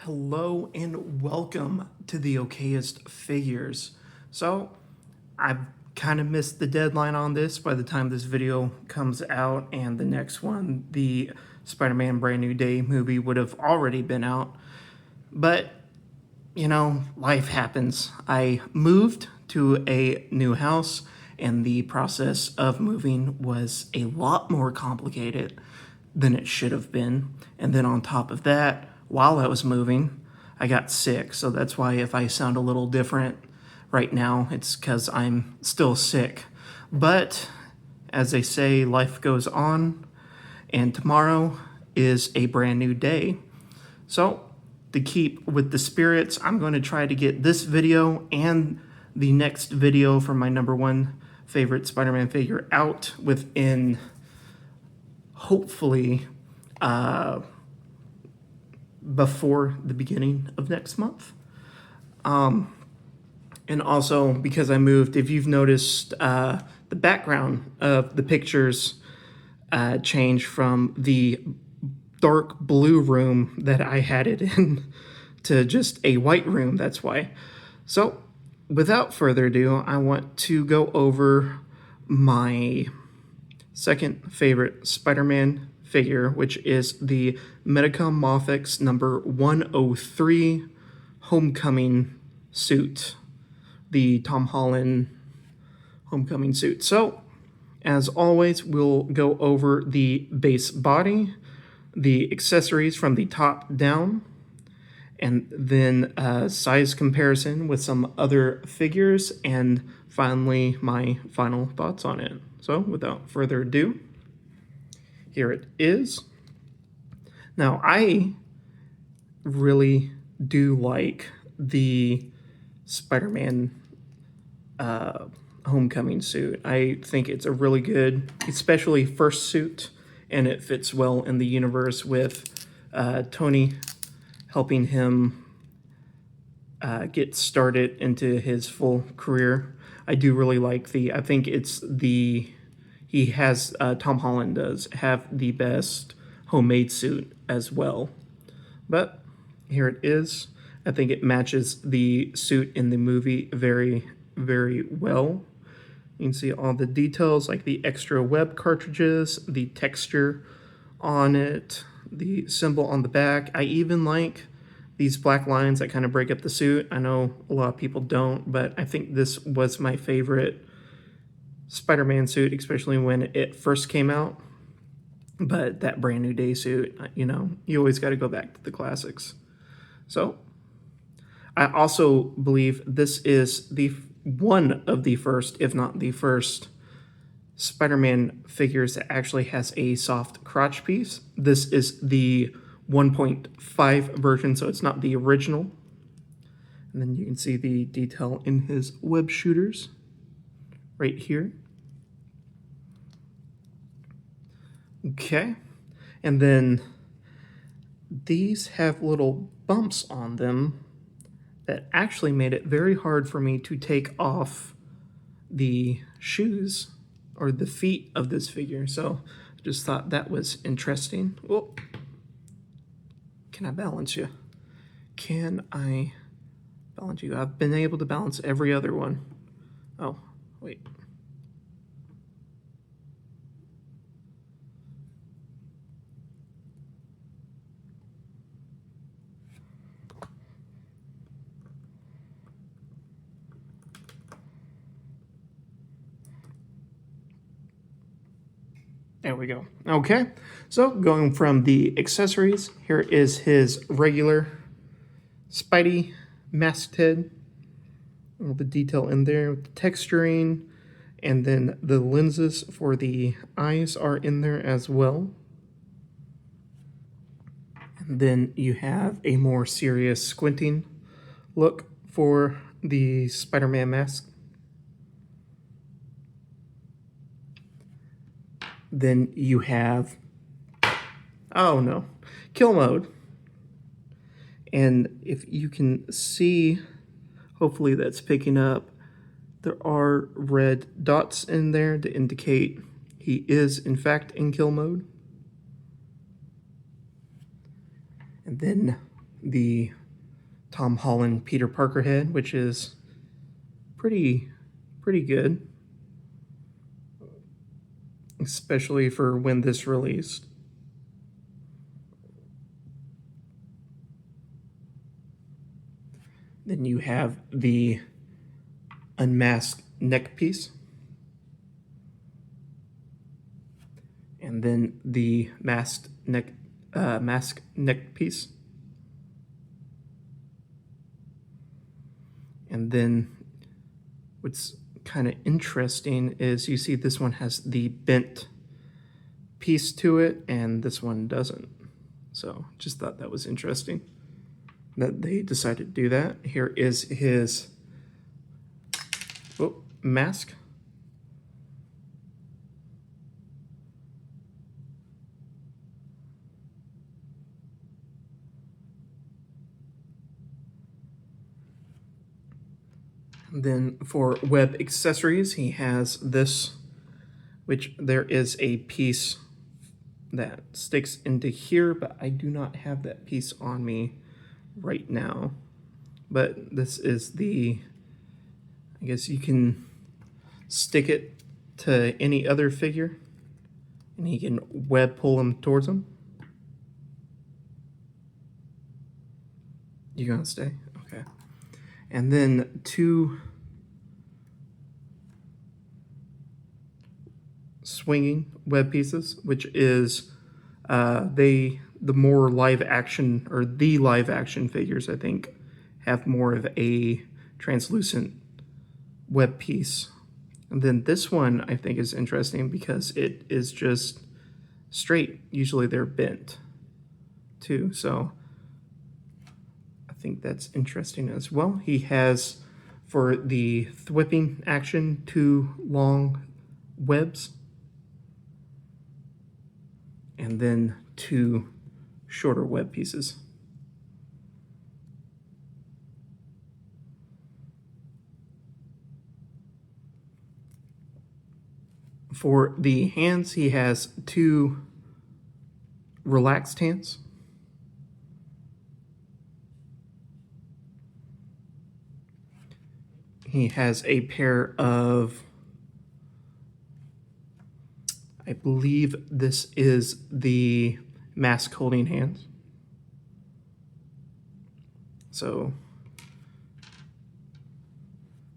Hello and welcome to the okayest figures. So I've kind of missed the deadline on this by the time this video comes out, and the next one, the Spider-Man Brand New Day movie, would have already been out. But you know, life happens. I moved to a new house, and the process of moving was a lot more complicated than it should have been. And then on top of that, while I was moving, I got sick. So that's why if I sound a little different right now, it's because I'm still sick. But as they say, life goes on, and tomorrow is a brand new day. So to keep with the spirits, I'm going to try to get this video and the next video for my number one favorite Spider-Man figure out within, hopefully, before the beginning of next month. And also, because I moved, if you've noticed, the background of the pictures changed from the dark blue room that I had it in to just a white room. That's why. So without further ado, I want to go over my second favorite Spider-Man figure, which is the Medicom Mafex number 103 Homecoming suit, the Tom Holland Homecoming suit. So as always, we'll go over the base body, the accessories from the top down, and then size comparison with some other figures, and finally my final thoughts on it. So without further ado, here it is. Now I really do like the Spider-Man Homecoming suit. I think it's a really good, especially first suit, and it fits well in the universe with Tony helping him get started into his full career. I do really like I think it's he has, Tom Holland does have the best homemade suit as well. But here it is. I think it matches the suit in the movie very, very well. You can see all the details, like the extra web cartridges, the texture on it, the symbol on the back. I even like these black lines that kind of break up the suit. I know a lot of people don't, but I think this was my favorite Spider-Man suit, especially when it first came out. But that Brand New Day suit, you know, you always got to go back to the classics. So I also believe this is one of the first, if not the first, Spider-Man figures that actually has a soft crotch piece. This is the 1.5 version, so it's not the original. And then you can see the detail in his web shooters right here. Okay, and then these have little bumps on them that actually made it very hard for me to take off the shoes or the feet of this figure. So I just thought that was interesting. Well, can I balance you? Can I balance you? I've been able to balance every other one. Oh, wait. There we go. Okay, so going from the accessories, here is his regular Spidey masked head. All the detail in there with the texturing, and then the lenses for the eyes are in there as well. And then you have a more serious squinting look for the Spider-Man mask. Then you have, oh no, kill mode. And if you can see, hopefully that's picking up, there are red dots in there to indicate he is in fact in kill mode. And then the Tom Holland Peter Parker head, which is pretty good, especially for when this released. Then you have the unmasked neck piece, and then the mask neck piece, and then what's kind of interesting is you see this one has the bent piece to it, and this one doesn't. So just thought that was interesting that they decided to do that. Here is his mask. Then for web accessories, he has this, which there is a piece that sticks into here, but I do not have that piece on me right now. But this is the, I guess you can stick it to any other figure, and he can web pull them towards him. You gonna stay? Okay. And then 2 swinging web pieces, which is the more live action, or the live action figures, I think, have more of a translucent web piece. And then this one I think is interesting because it is just straight. Usually they're bent too, so I think that's interesting as well. He has, for the thwipping action, 2 long webs, and then 2 shorter web pieces. For the hands, he has 2 relaxed hands. He has a pair of, I believe this is the mask holding hands. So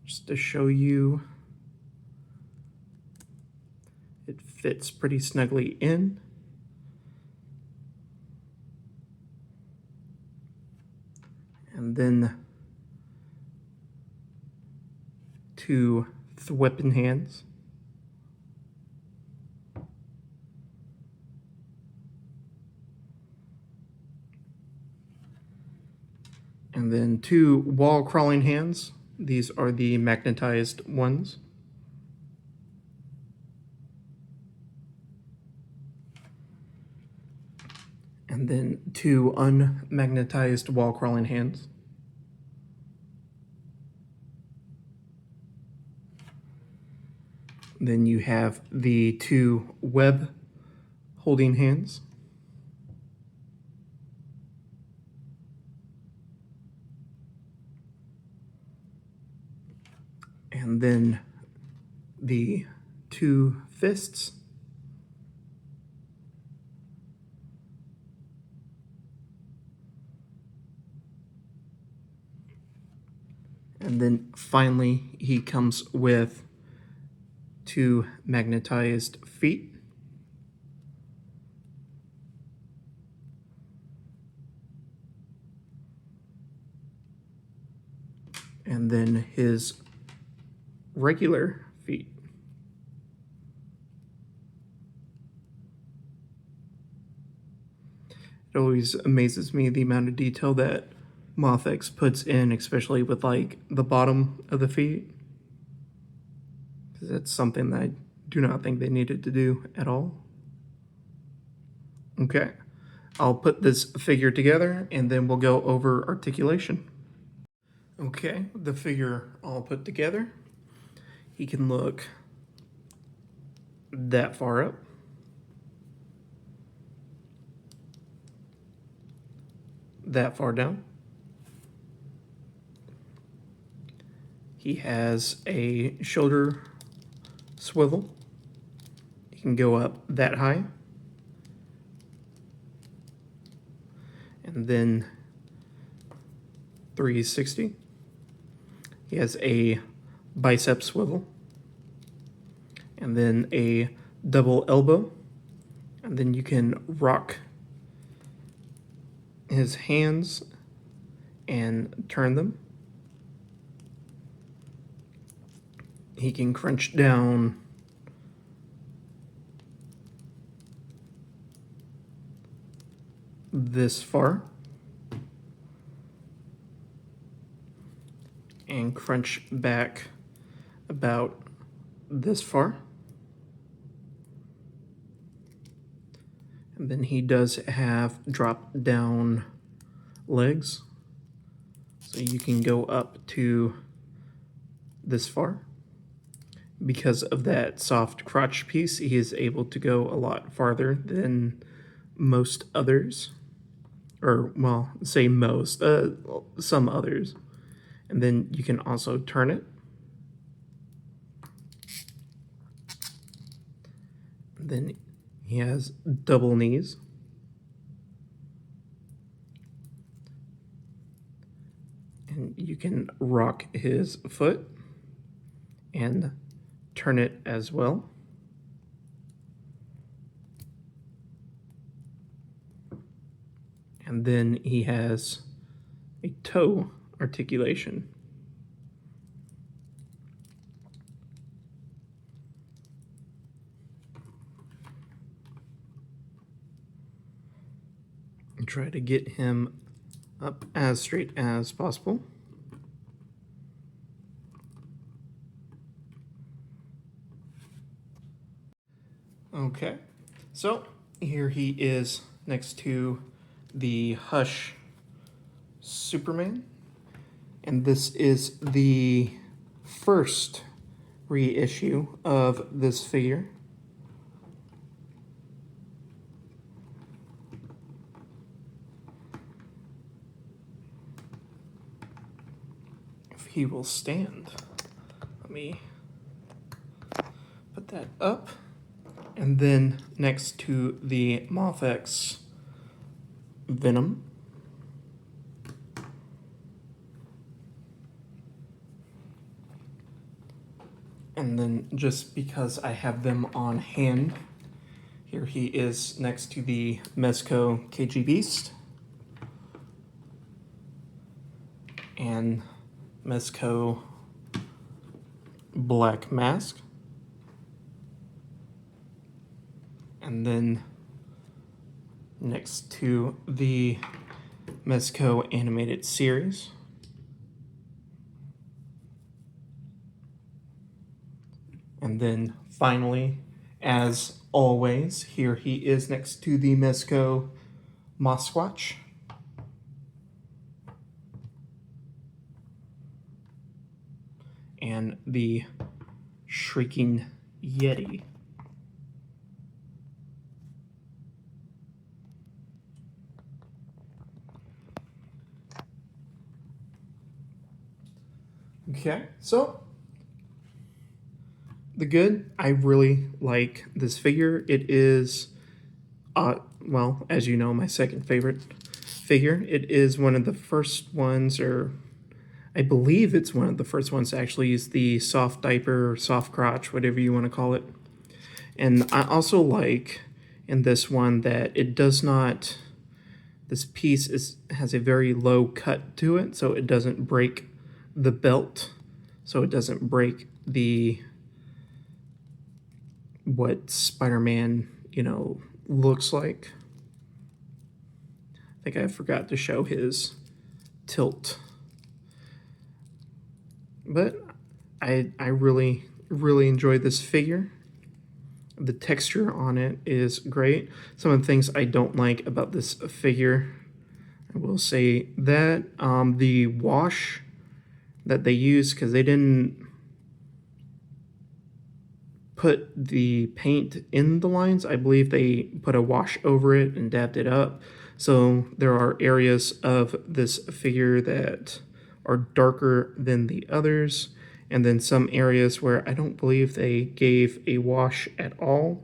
just to show you, it fits pretty snugly in. And then 2 thwipping hands. And then 2 wall crawling hands. These are the magnetized ones. And then 2 unmagnetized wall crawling hands. Then you have the 2 web holding hands. And then the 2 fists. And then finally, he comes with 2 magnetized feet. And then his regular feet. It always amazes me the amount of detail that Mafex puts in, especially with like the bottom of the feet, because that's something that I do not think they needed to do at all. Okay, I'll put this figure together and then we'll go over articulation. Okay, the figure all put together, he can look that far up. that far down. He has a shoulder swivel. He can go up that high. And then 360. He has a bicep swivel. And then a double elbow. And then you can rock his hands and turn them. He can crunch down this far and crunch back about this far. And then he does have drop down legs, so you can go up to this far. Because of that soft crotch piece, he is able to go a lot farther than most others. Or, well, say most, some others. And then you can also turn it. And then he has double knees. And you can rock his foot and turn it as well. And then he has a toe articulation. And try to get him up as straight as possible. Okay, so here he is next to the Hush Superman, and this is the first reissue of this figure. If he will stand, let me put that up. And then next to the Mafex Venom. And then just because I have them on hand, here he is next to the Mezco KG Beast and Mezco Black Mask. And then next to the Mezco animated series. And then finally, as always, here he is next to the Mezco Mosquatch. And the Shrieking Yeti. Okay, so the good, I really like this figure. It is, well, as you know, my second favorite figure. It is one of the first ones, or I believe it's one of the first ones to actually use the soft diaper, or soft crotch, whatever you want to call it. And I also like in this one that it does not, this piece has a very low cut to it, so it doesn't break the belt, so it doesn't break the what Spider-Man, looks like. I think I forgot to show his tilt. But I really, really enjoy this figure. The texture on it is great. Some of the things I don't like about this figure, I will say that the wash that they use, because they didn't put the paint in the lines. I believe they put a wash over it and dabbed it up. So there are areas of this figure that are darker than the others, and then some areas where I don't believe they gave a wash at all.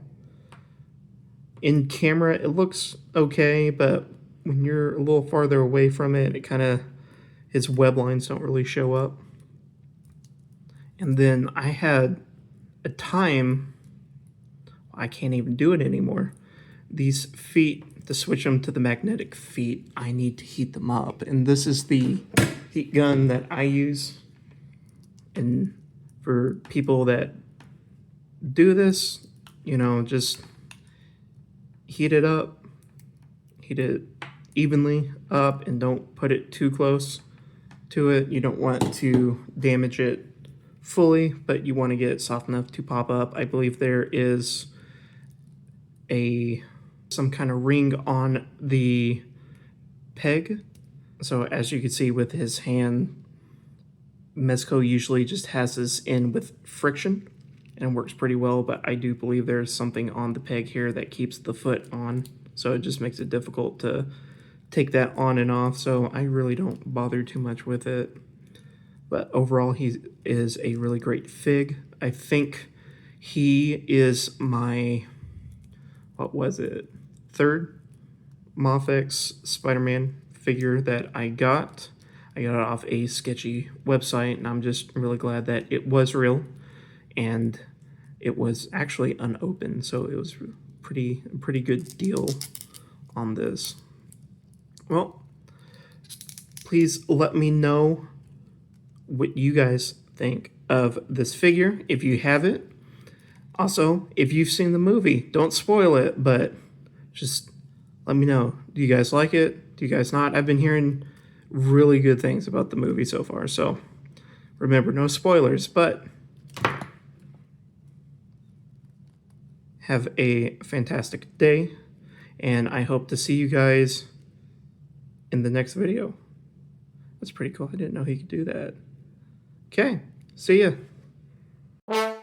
In camera, it looks okay, but when you're a little farther away from it, it kind of, his web lines don't really show up. And then I had a time, I can't even do it anymore. These feet, to switch them to the magnetic feet, I need to heat them up. And this is the heat gun that I use. And for people that do this, you know, just heat it up, heat it evenly up, and don't put it too close to it. You don't want to damage it fully, but you want to get it soft enough to pop up. I believe there is some kind of ring on the peg. So as you can see with his hand, Mezco usually just has this in with friction and works pretty well, but I do believe there's something on the peg here that keeps the foot on, so it just makes it difficult to take that on and off, so I really don't bother too much with it. But overall, he is a really great fig. I think he is my, what was it, third Mafex Spider-Man figure that I got. I got it off a sketchy website, and I'm just really glad that it was real, and it was actually unopened, so it was a pretty good deal on this. Well, please let me know what you guys think of this figure if you have it. Also, if you've seen the movie, don't spoil it, but just let me know. Do you guys like it? Do you guys not? I've been hearing really good things about the movie so far, so remember, no spoilers, but have a fantastic day, and I hope to see you guys in the next video. That's pretty cool. I didn't know he could do that. Okay, see ya.